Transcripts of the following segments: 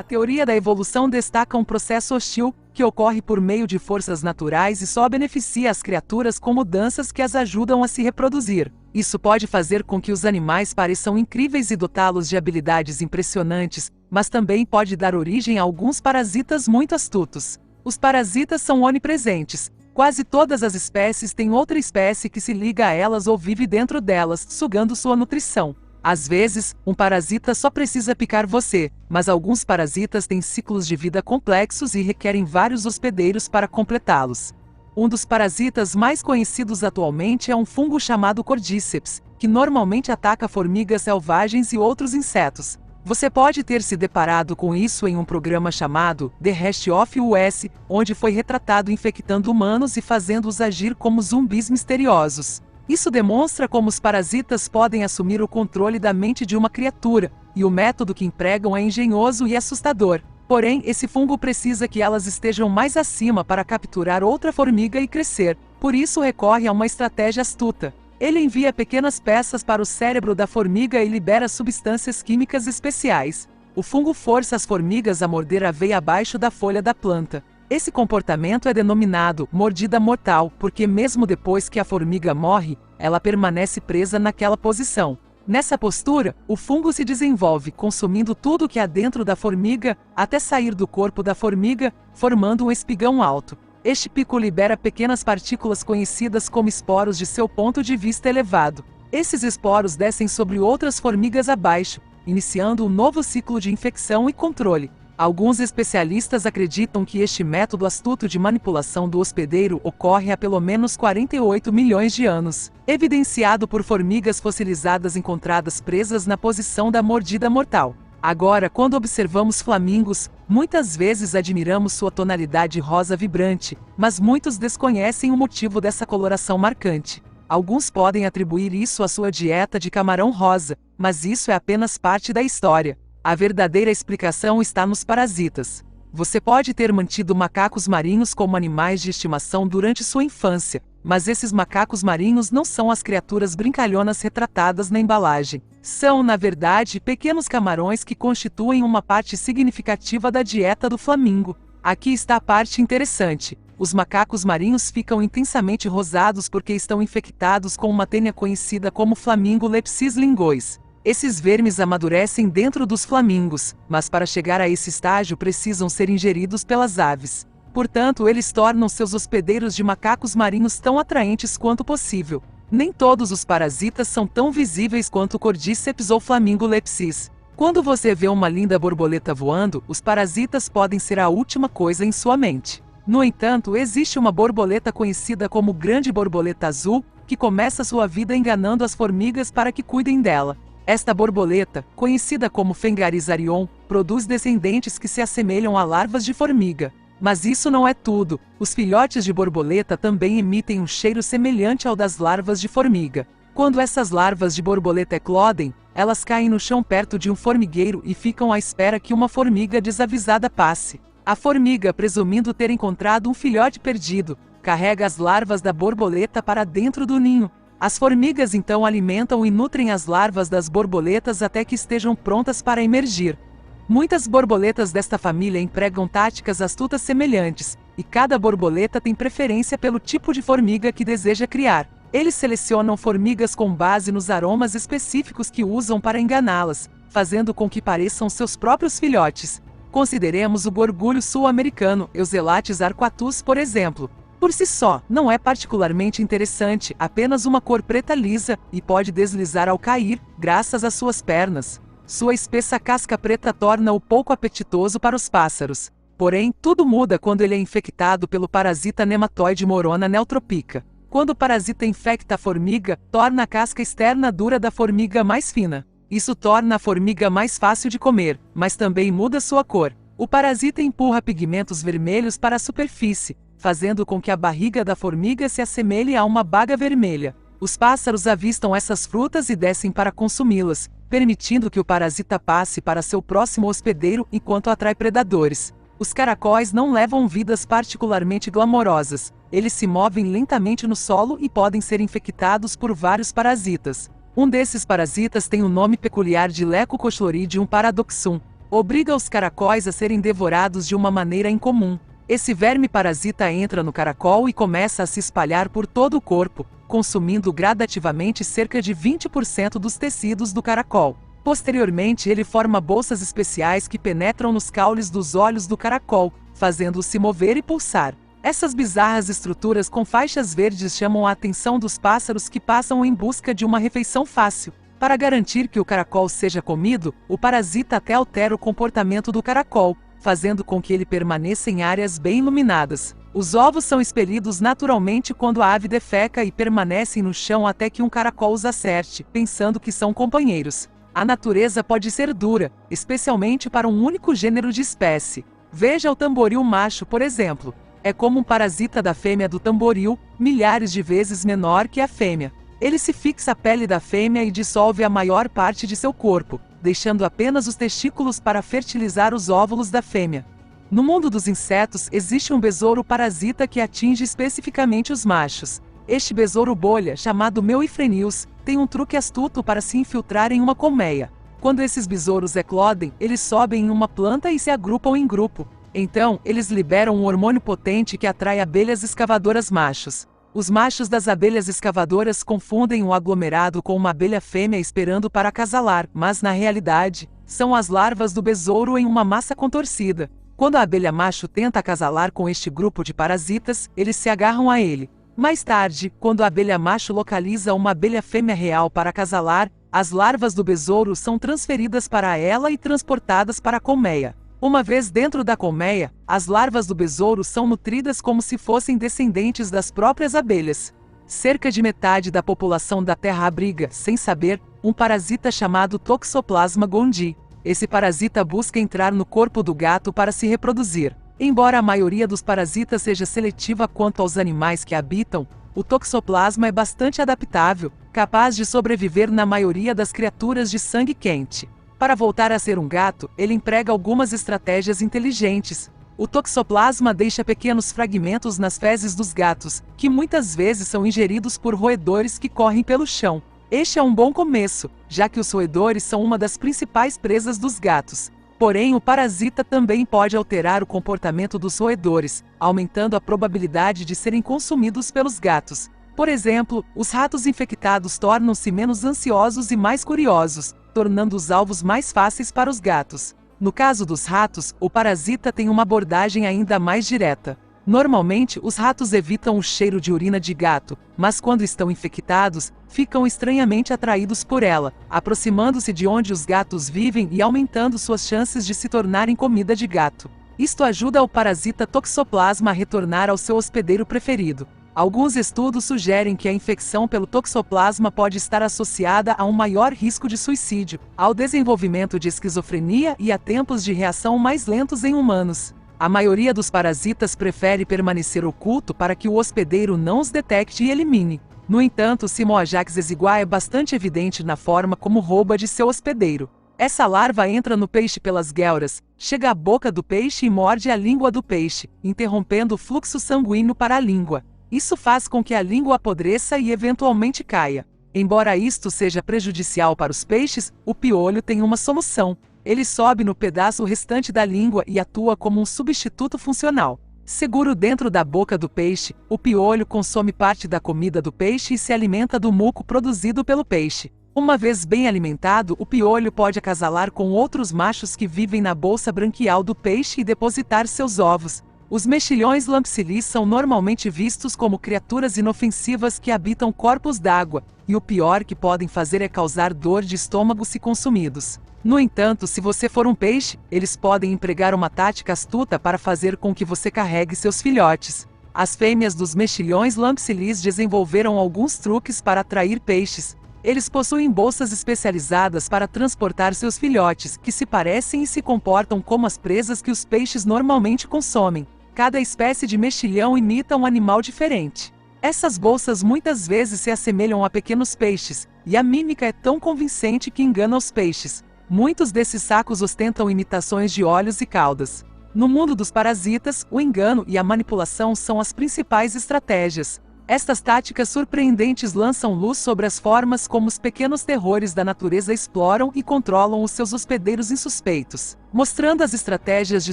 teoria da evolução destaca um processo hostil, que ocorre por meio de forças naturais e só beneficia as criaturas com mudanças que as ajudam a se reproduzir. Isso pode fazer com que os animais pareçam incríveis e dotá-los de habilidades impressionantes, mas também pode dar origem a alguns parasitas muito astutos. Os parasitas são onipresentes. Quase todas as espécies têm outra espécie que se liga a elas ou vive dentro delas, sugando sua nutrição. Às vezes, um parasita só precisa picar você, mas alguns parasitas têm ciclos de vida complexos e requerem vários hospedeiros para completá-los. Um dos parasitas mais conhecidos atualmente é um fungo chamado Cordyceps, que normalmente ataca formigas selvagens e outros insetos. Você pode ter se deparado com isso em um programa chamado The Last of Us, onde foi retratado infectando humanos e fazendo-os agir como zumbis misteriosos. Isso demonstra como os parasitas podem assumir o controle da mente de uma criatura, e o método que empregam é engenhoso e assustador. Porém, esse fungo precisa que elas estejam mais acima para capturar outra formiga e crescer, por isso recorre a uma estratégia astuta. Ele envia pequenas peças para o cérebro da formiga e libera substâncias químicas especiais. O fungo força as formigas a morder a veia abaixo da folha da planta. Esse comportamento é denominado mordida mortal, porque mesmo depois que a formiga morre, ela permanece presa naquela posição. Nessa postura, o fungo se desenvolve, consumindo tudo que há dentro da formiga, até sair do corpo da formiga, formando um espigão alto. Este pico libera pequenas partículas conhecidas como esporos de seu ponto de vista elevado. Esses esporos descem sobre outras formigas abaixo, iniciando um novo ciclo de infecção e controle. Alguns especialistas acreditam que este método astuto de manipulação do hospedeiro ocorre há pelo menos 48 milhões de anos, evidenciado por formigas fossilizadas encontradas presas na posição da mordida mortal. Agora, quando observamos flamingos, muitas vezes admiramos sua tonalidade rosa vibrante, mas muitos desconhecem o motivo dessa coloração marcante. Alguns podem atribuir isso à sua dieta de camarão rosa, mas isso é apenas parte da história. A verdadeira explicação está nos parasitas. Você pode ter mantido macacos marinhos como animais de estimação durante sua infância, mas esses macacos marinhos não são as criaturas brincalhonas retratadas na embalagem. São, na verdade, pequenos camarões que constituem uma parte significativa da dieta do flamingo. Aqui está a parte interessante. Os macacos marinhos ficam intensamente rosados porque estão infectados com uma tênia conhecida como Flamingo lepsis linguis. Esses vermes amadurecem dentro dos flamingos, mas para chegar a esse estágio precisam ser ingeridos pelas aves. Portanto, eles tornam seus hospedeiros de macacos marinhos tão atraentes quanto possível. Nem todos os parasitas são tão visíveis quanto o Cordyceps ou Flamingo lepsis. Quando você vê uma linda borboleta voando, os parasitas podem ser a última coisa em sua mente. No entanto, existe uma borboleta conhecida como grande borboleta azul, que começa sua vida enganando as formigas para que cuidem dela. Esta borboleta, conhecida como Fengarizarion, produz descendentes que se assemelham a larvas de formiga. Mas isso não é tudo. Os filhotes de borboleta também emitem um cheiro semelhante ao das larvas de formiga. Quando essas larvas de borboleta eclodem, elas caem no chão perto de um formigueiro e ficam à espera que uma formiga desavisada passe. A formiga, presumindo ter encontrado um filhote perdido, carrega as larvas da borboleta para dentro do ninho. As formigas então alimentam e nutrem as larvas das borboletas até que estejam prontas para emergir. Muitas borboletas desta família empregam táticas astutas semelhantes, e cada borboleta tem preferência pelo tipo de formiga que deseja criar. Eles selecionam formigas com base nos aromas específicos que usam para enganá-las, fazendo com que pareçam seus próprios filhotes. Consideremos o gorgulho sul-americano, Euselates arquatus, por exemplo. Por si só, não é particularmente interessante, apenas uma cor preta lisa, e pode deslizar ao cair, graças às suas pernas. Sua espessa casca preta torna-o pouco apetitoso para os pássaros. Porém, tudo muda quando ele é infectado pelo parasita nematóide Morona neotropica. Quando o parasita infecta a formiga, torna a casca externa dura da formiga mais fina. Isso torna a formiga mais fácil de comer, mas também muda sua cor. O parasita empurra pigmentos vermelhos para a superfície, fazendo com que a barriga da formiga se assemelhe a uma baga vermelha. Os pássaros avistam essas frutas e descem para consumi-las, permitindo que o parasita passe para seu próximo hospedeiro enquanto atrai predadores. Os caracóis não levam vidas particularmente glamorosas. Eles se movem lentamente no solo e podem ser infectados por vários parasitas. Um desses parasitas tem o nome peculiar de Lecocochloridium paradoxum, obriga os caracóis a serem devorados de uma maneira incomum. Esse verme parasita entra no caracol e começa a se espalhar por todo o corpo, consumindo gradativamente cerca de 20% dos tecidos do caracol. Posteriormente, ele forma bolsas especiais que penetram nos caules dos olhos do caracol, fazendo-o se mover e pulsar. Essas bizarras estruturas com faixas verdes chamam a atenção dos pássaros que passam em busca de uma refeição fácil. Para garantir que o caracol seja comido, o parasita até altera o comportamento do caracol, fazendo com que ele permaneça em áreas bem iluminadas. Os ovos são expelidos naturalmente quando a ave defeca e permanecem no chão até que um caracol os acerte, pensando que são companheiros. A natureza pode ser dura, especialmente para um único gênero de espécie. Veja o tamboril macho, por exemplo. É como um parasita da fêmea do tamboril, milhares de vezes menor que a fêmea. Ele se fixa à pele da fêmea e dissolve a maior parte de seu corpo, deixando apenas os testículos para fertilizar os óvulos da fêmea. No mundo dos insetos, existe um besouro parasita que atinge especificamente os machos. Este besouro bolha, chamado Meuifrenius, tem um truque astuto para se infiltrar em uma colmeia. Quando esses besouros eclodem, eles sobem em uma planta e se agrupam em grupo. Então, eles liberam um hormônio potente que atrai abelhas escavadoras machos. Os machos das abelhas escavadoras confundem o aglomerado com uma abelha fêmea esperando para acasalar, mas na realidade, são as larvas do besouro em uma massa contorcida. Quando a abelha macho tenta acasalar com este grupo de parasitas, eles se agarram a ele. Mais tarde, quando a abelha macho localiza uma abelha fêmea real para acasalar, as larvas do besouro são transferidas para ela e transportadas para a colmeia. Uma vez dentro da colmeia, as larvas do besouro são nutridas como se fossem descendentes das próprias abelhas. Cerca de metade da população da Terra abriga, sem saber, um parasita chamado Toxoplasma gondii. Esse parasita busca entrar no corpo do gato para se reproduzir. Embora a maioria dos parasitas seja seletiva quanto aos animais que habitam, o Toxoplasma é bastante adaptável, capaz de sobreviver na maioria das criaturas de sangue quente. Para voltar a ser um gato, ele emprega algumas estratégias inteligentes. O Toxoplasma deixa pequenos fragmentos nas fezes dos gatos, que muitas vezes são ingeridos por roedores que correm pelo chão. Este é um bom começo, já que os roedores são uma das principais presas dos gatos. Porém, o parasita também pode alterar o comportamento dos roedores, aumentando a probabilidade de serem consumidos pelos gatos. Por exemplo, os ratos infectados tornam-se menos ansiosos e mais curiosos, tornando os alvos mais fáceis para os gatos. No caso dos ratos, o parasita tem uma abordagem ainda mais direta. Normalmente, os ratos evitam o cheiro de urina de gato, mas quando estão infectados, ficam estranhamente atraídos por ela, aproximando-se de onde os gatos vivem e aumentando suas chances de se tornarem comida de gato. Isto ajuda o parasita Toxoplasma a retornar ao seu hospedeiro preferido. Alguns estudos sugerem que a infecção pelo Toxoplasma pode estar associada a um maior risco de suicídio, ao desenvolvimento de esquizofrenia e a tempos de reação mais lentos em humanos. A maioria dos parasitas prefere permanecer oculto para que o hospedeiro não os detecte e elimine. No entanto, o Simoajax exigua é bastante evidente na forma como rouba de seu hospedeiro. Essa larva entra no peixe pelas guelras, chega à boca do peixe e morde a língua do peixe, interrompendo o fluxo sanguíneo para a língua. Isso faz com que a língua apodreça e eventualmente caia. Embora isto seja prejudicial para os peixes, o piolho tem uma solução. Ele sobe no pedaço restante da língua e atua como um substituto funcional. Seguro dentro da boca do peixe, o piolho consome parte da comida do peixe e se alimenta do muco produzido pelo peixe. Uma vez bem alimentado, o piolho pode acasalar com outros machos que vivem na bolsa branquial do peixe e depositar seus ovos. Os mexilhões lampsilis são normalmente vistos como criaturas inofensivas que habitam corpos d'água, e o pior que podem fazer é causar dor de estômago se consumidos. No entanto, se você for um peixe, eles podem empregar uma tática astuta para fazer com que você carregue seus filhotes. As fêmeas dos mexilhões lampsilis desenvolveram alguns truques para atrair peixes. Eles possuem bolsas especializadas para transportar seus filhotes, que se parecem e se comportam como as presas que os peixes normalmente consomem. Cada espécie de mexilhão imita um animal diferente. Essas bolsas muitas vezes se assemelham a pequenos peixes, e a mímica é tão convincente que engana os peixes. Muitos desses sacos ostentam imitações de olhos e caudas. No mundo dos parasitas, o engano e a manipulação são as principais estratégias. Estas táticas surpreendentes lançam luz sobre as formas como os pequenos terrores da natureza exploram e controlam os seus hospedeiros insuspeitos, mostrando as estratégias de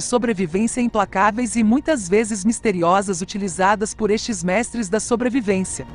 sobrevivência implacáveis e muitas vezes misteriosas utilizadas por estes mestres da sobrevivência.